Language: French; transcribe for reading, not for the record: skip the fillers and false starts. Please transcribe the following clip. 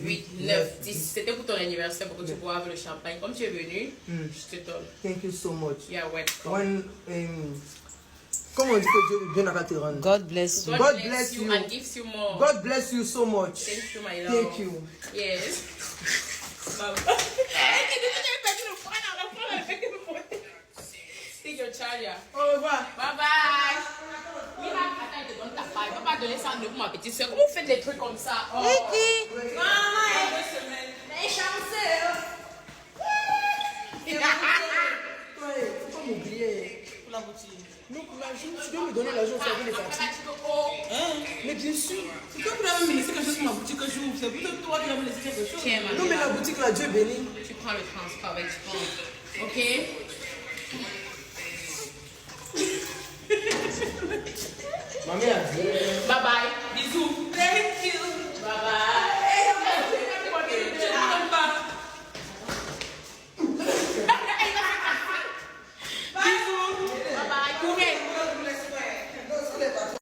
8, 9, 10. C'était pour ton anniversaire pour que tu boives le champagne. Comme tu es venu, je te donne. Thank you so much. Yeah, welcome. Comment on dit que Dieu n'a qu'à te rendre? God bless you. God bless you and gives you more. God bless you so much. Thank you, my love. Thank you. Yes. Take your charger. Au revoir. Bye bye. Attends, il te donne ta paille. Tu vas pas donner ça en deux pour ma petite soeur. Comment vous faites des trucs comme ça? Oh. Maman, il y a 2 semaines. Mais chanceux. Faut pas m'oublier. Pour la boutique. Non, tu dois me donner l'argent au service des parties. Mais bien sûr. C'est toi qui l'as me laissé quelque chose pour ma boutique que j'ouvre. C'est plutôt toi qui l'as me laissé quelque chose. Tiens, Non, mais la boutique là, Dieu bénit. tu prends le transport avec tu prends. Ok? Ma mère a dit. Bye bye. Bisous. Thank you. Bye bye.